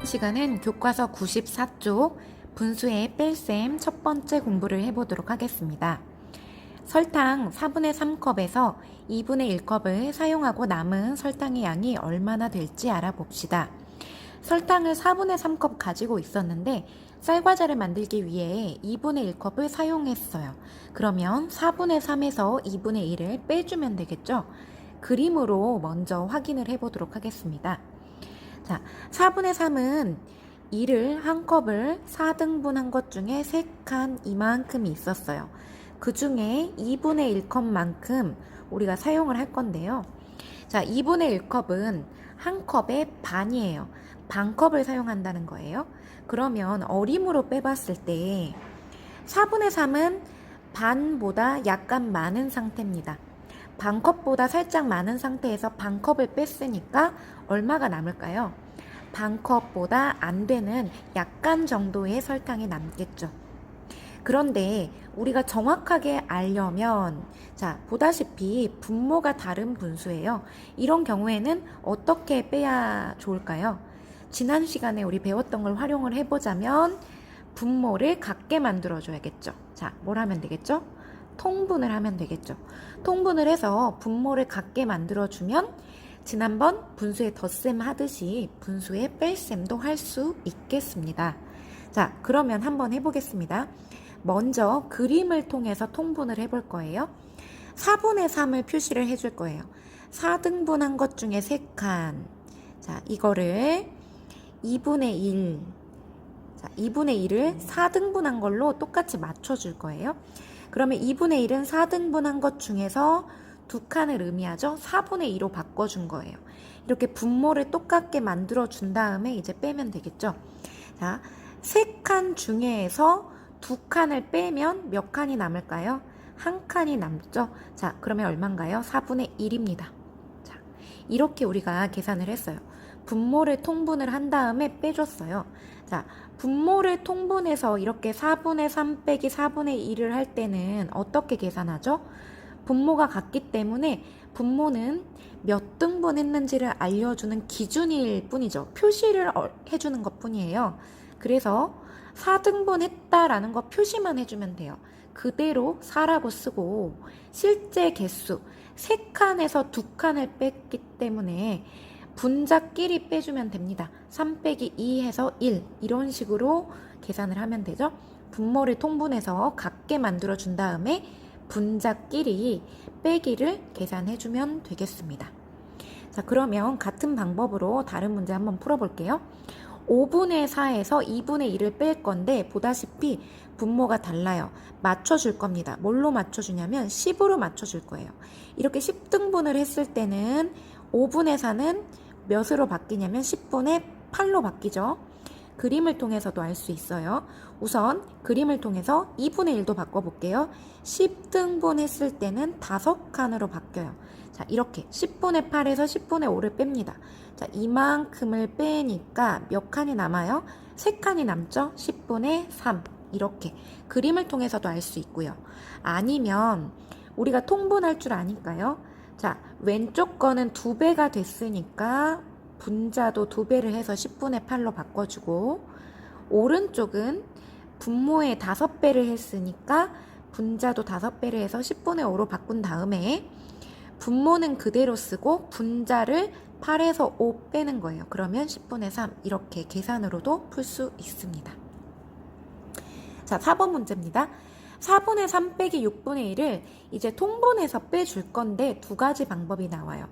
시간은 교과서 94쪽 분수의 뺄셈 첫 번째 공부를 해보도록 하겠습니다. 설탕 4분의 3컵에서 2분의 1컵을 사용하고 남은 설탕의 양이 얼마나 될지 알아봅시다. 설탕을 4분의 3컵 가지고 있었는데 쌀과자를 만들기 위해 2분의 1컵을 사용했어요. 그러면 4분의 3에서 2분의 1을 빼주면 되겠죠? 그림으로 먼저 확인을 해보도록 하겠습니다. 자, 4분의 3은 2를 한 컵을 4등분한 것 중에 3칸 이만큼이 있었어요. 그 중에 2분의 1컵만큼 우리가 사용을 할 건데요. 자, 2분의 1컵은 한 컵의 반이에요. 반컵을 사용한다는 거예요. 그러면 어림으로 빼봤을 때 4분의 3은 반보다 약간 많은 상태입니다. 반컵보다 살짝 많은 상태에서 반컵을 뺐으니까 얼마가 남을까요? 반컵보다 안 되는 약간 정도의 설탕이 남겠죠. 그런데 우리가 정확하게 알려면 자, 보다시피 분모가 다른 분수예요. 이런 경우에는 어떻게 빼야 좋을까요? 지난 시간에 우리 배웠던 걸 활용을 해보자면 분모를 같게 만들어줘야겠죠. 자, 뭘 하면 되겠죠? 통분을 하면 되겠죠. 통분을 해서 분모를 같게 만들어주면 지난번 분수의 덧셈 하듯이 분수의 뺄셈도 할 수 있겠습니다. 자, 그러면 한번 해보겠습니다. 먼저 그림을 통해서 통분을 해볼 거예요. 4분의 3을 표시를 해줄 거예요. 4등분한 것 중에 3칸. 자, 이거를 2분의 1. 자, 2분의 1을 4등분한 걸로 똑같이 맞춰줄 거예요. 그러면 2분의 1은 4등분한 것 중에서 2칸을 의미하죠. 4분의 2로 바꿔준 거예요. 이렇게 분모를 똑같게 만들어준 다음에 이제 빼면 되겠죠. 자, 3칸 중에서 2칸을 빼면 몇 칸이 남을까요? 한 칸이 남죠. 자, 그러면 얼마인가요? 4분의 1입니다. 자, 이렇게 우리가 계산을 했어요. 분모를 통분을 한 다음에 빼줬어요. 자, 분모를 통분해서 이렇게 4분의 3 빼기 4분의 1을 할 때는 어떻게 계산하죠? 분모가 같기 때문에 분모는 몇 등분 했는지를 알려주는 기준일 뿐이죠. 표시를 해주는 것 뿐이에요. 그래서 4등분 했다라는 거 표시만 해주면 돼요. 그대로 4라고 쓰고 실제 개수 3칸에서 2칸을 뺐기 때문에 분자끼리 빼주면 됩니다. 3 빼기 2 해서 1 이런 식으로 계산을 하면 되죠. 분모를 통분해서 같게 만들어준 다음에 분자끼리 빼기를 계산해주면 되겠습니다. 자, 그러면 같은 방법으로 다른 문제 한번 풀어볼게요. 5분의 4에서 2분의 1을 뺄 건데 보다시피 분모가 달라요. 맞춰줄 겁니다. 뭘로 맞춰주냐면 10으로 맞춰줄 거예요. 이렇게 10등분을 했을 때는 5분의 4는 몇으로 바뀌냐면 10분의 8로 바뀌죠. 그림을 통해서도 알 수 있어요. 우선 그림을 통해서 2분의 1도 바꿔볼게요. 10등분 했을 때는 5칸으로 바뀌어요. 자, 이렇게 10분의 8에서 10분의 5를 뺍니다. 자, 이만큼을 빼니까 몇 칸이 남아요? 3칸이 남죠? 10분의 3 이렇게 그림을 통해서도 알 수 있고요. 아니면 우리가 통분할 줄 아니까요. 자, 왼쪽 거는 2배가 됐으니까 분자도 2배를 해서 10분의 8로 바꿔주고 오른쪽은 분모에 5배를 했으니까 분자도 5배를 해서 10분의 5로 바꾼 다음에 분모는 그대로 쓰고 분자를 8에서 5 빼는 거예요. 그러면 10분의 3 이렇게 계산으로도 풀 수 있습니다. 자, 4번 문제입니다. 4분의 3 빼기 6분의 1을 이제 통분해서 빼줄 건데 두 가지 방법이 나와요.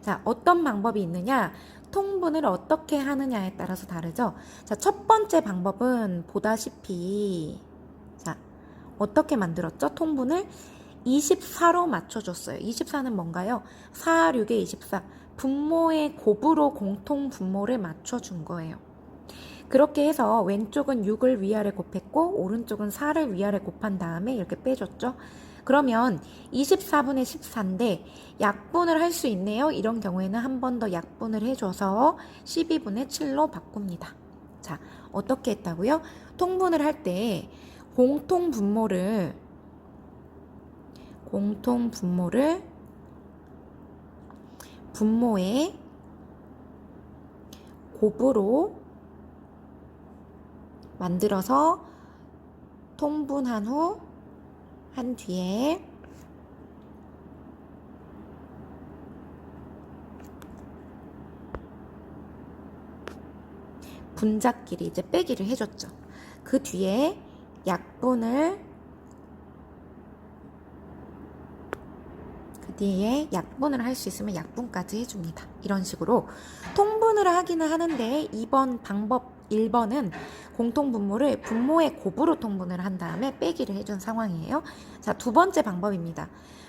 자, 어떤 방법이 있느냐? 통분을 어떻게 하느냐에 따라서 다르죠? 자, 첫 번째 방법은 보다시피 자, 어떻게 만들었죠? 통분을 24로 맞춰줬어요. 24는 뭔가요? 4, 6에 24. 분모의 곱으로 공통 분모를 맞춰준 거예요. 그렇게 해서 왼쪽은 6을 위아래 곱했고 오른쪽은 4를 위아래 곱한 다음에 이렇게 빼줬죠. 그러면 24분의 14인데 약분을 할 수 있네요. 이런 경우에는 한 번 더 약분을 해줘서 12분의 7로 바꿉니다. 자, 어떻게 했다고요? 통분을 할 때 공통 분모를 분모의 곱으로 만들어서 통분한 후 한 뒤에 분자끼리 이제 빼기를 해줬죠. 그 뒤에 약분을 할 수 있으면 약분까지 해줍니다. 이런 식으로 통분을 하기는 하는데 이번 방법 1번은 공통분모를 분모의 곱으로 통분을 한 다음에 빼기를 해준 상황이에요. 자, 두 번째 방법입니다.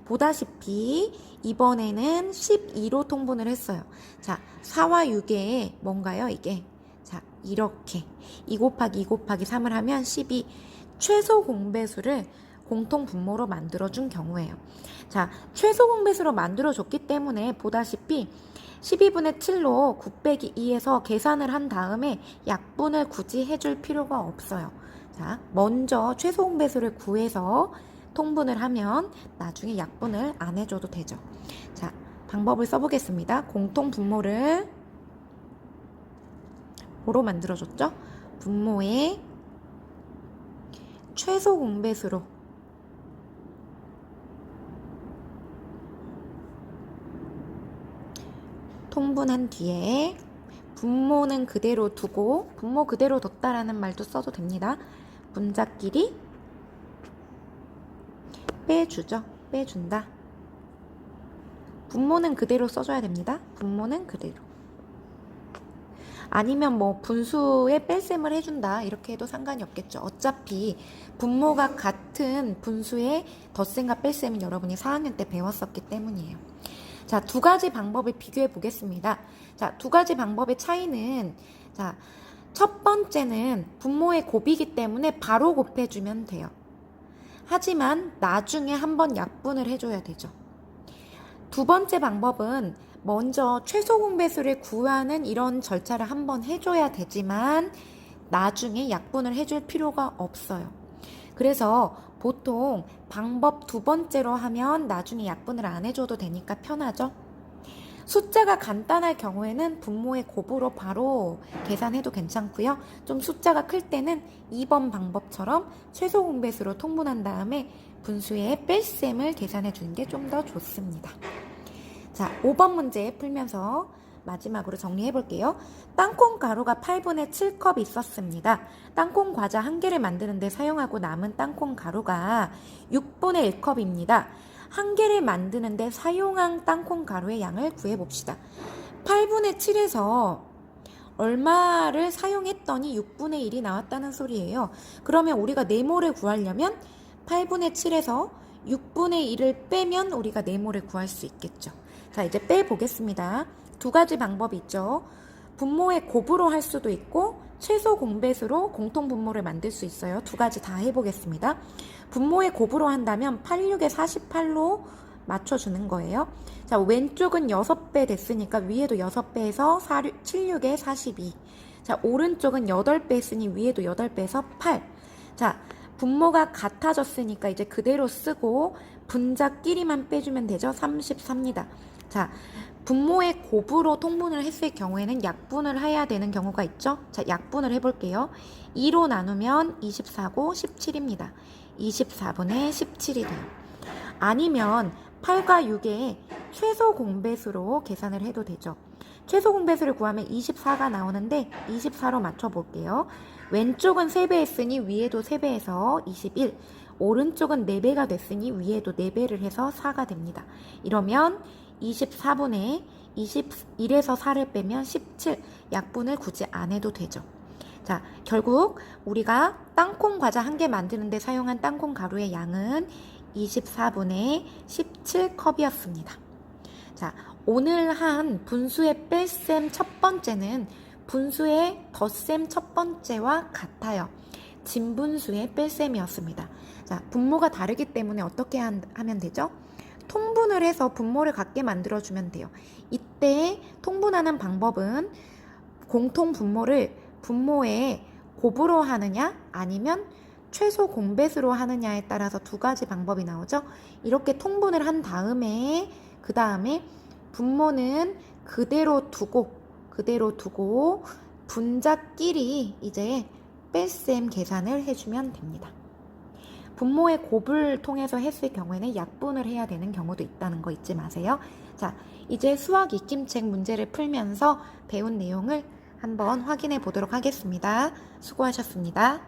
보다시피 이번에는 12로 통분을 했어요. 자, 4와 6에 뭔가요? 이게 자, 이렇게 2 곱하기 2 곱하기 3을 하면 12 최소 공배수를 공통 분모로 만들어준 경우예요. 자, 최소 공배수로 만들어줬기 때문에 보다시피 12분의 7로 9 빼기 2에서 계산을 한 다음에 약분을 굳이 해줄 필요가 없어요. 자, 먼저 최소 공배수를 구해서 통분을 하면 나중에 약분을 안 해줘도 되죠. 자, 방법을 써보겠습니다. 공통 분모를 뭐로 만들어줬죠? 분모의 최소 공배수로 통분한 뒤에 분모는 그대로 두고 분모 그대로 뒀다라는 말도 써도 됩니다. 분자끼리 빼주죠. 빼준다. 분모는 그대로 써줘야 됩니다. 분모는 그대로. 아니면 뭐 분수에 뺄셈을 해준다 이렇게 해도 상관이 없겠죠. 어차피 분모가 같은 분수의 덧셈과 뺄셈은 여러분이 4학년 때 배웠었기 때문이에요. 자, 두 가지 방법을 비교해 보겠습니다. 자, 두 가지 방법의 차이는 자, 첫 번째는 분모의 곱이기 때문에 바로 곱해주면 돼요. 하지만 나중에 한번 약분을 해줘야 되죠. 두 번째 방법은 먼저 최소 공배수를 구하는 이런 절차를 한번 해줘야 되지만 나중에 약분을 해줄 필요가 없어요. 그래서 보통 방법 두 번째로 하면 나중에 약분을 안 해줘도 되니까 편하죠. 숫자가 간단할 경우에는 분모의 곱으로 바로 계산해도 괜찮고요. 좀 숫자가 클 때는 2번 방법처럼 최소 공배수로 통분한 다음에 분수의 뺄셈을 계산해 주는 게 좀 더 좋습니다. 자, 5번 문제 풀면서 마지막으로 정리해 볼게요. 땅콩 가루가 8분의 7컵 있었습니다. 땅콩 과자 1개를 만드는데 사용하고 남은 땅콩 가루가 6분의 1컵입니다. 1개를 만드는데 사용한 땅콩 가루의 양을 구해봅시다. 8분의 7에서 얼마를 사용했더니 6분의 1이 나왔다는 소리예요. 그러면 우리가 네모를 구하려면 8분의 7에서 6분의 1을 빼면 우리가 네모를 구할 수 있겠죠. 자, 이제 빼보겠습니다. 두 가지 방법이 있죠. 분모의 곱으로 할 수도 있고 최소 공배수로 공통 분모를 만들 수 있어요. 두 가지 다 해보겠습니다. 분모의 곱으로 한다면 86에 48로 맞춰주는 거예요. 자, 왼쪽은 6배 됐으니까 위에도 6배에서 76에 42. 자, 오른쪽은 8배 했으니 위에도 8배에서 8. 자, 분모가 같아졌으니까 이제 그대로 쓰고 분자끼리만 빼주면 되죠. 34입니다. 자, 분모의 곱으로 통분을 했을 경우에는 약분을 해야 되는 경우가 있죠. 자, 약분을 해볼게요. 2로 나누면 24고 17입니다. 24분의 17이 돼요. 아니면 8과 6의 최소 공배수로 계산을 해도 되죠. 최소 공배수를 구하면 24가 나오는데 24로 맞춰볼게요. 왼쪽은 3배 했으니 위에도 3배해서 21. 오른쪽은 4배가 됐으니 위에도 4배를 해서 4가 됩니다. 이러면 24분의 21에서 4를 빼면 17. 약분을 굳이 안 해도 되죠. 자, 결국 우리가 땅콩 과자 1개 만드는데 사용한 땅콩 가루의 양은 24분의 17컵이었습니다. 자, 오늘 한 분수의 뺄셈 첫 번째는 분수의 덧셈 첫 번째와 같아요. 진분수의 뺄셈이었습니다. 자, 분모가 다르기 때문에 어떻게 하면 되죠? 통분을 해서 분모를 같게 만들어주면 돼요. 이때 통분하는 방법은 공통 분모를 분모의 곱으로 하느냐 아니면 최소 공배수로 하느냐에 따라서 두 가지 방법이 나오죠. 이렇게 통분을 한 다음에 그 다음에 분모는 그대로 두고 분자끼리 이제 뺄셈 계산을 해주면 됩니다. 분모의 곱을 통해서 했을 경우에는 약분을 해야 되는 경우도 있다는 거 잊지 마세요. 자, 이제 수학 익힘책 문제를 풀면서 배운 내용을 한번 확인해 보도록 하겠습니다. 수고하셨습니다.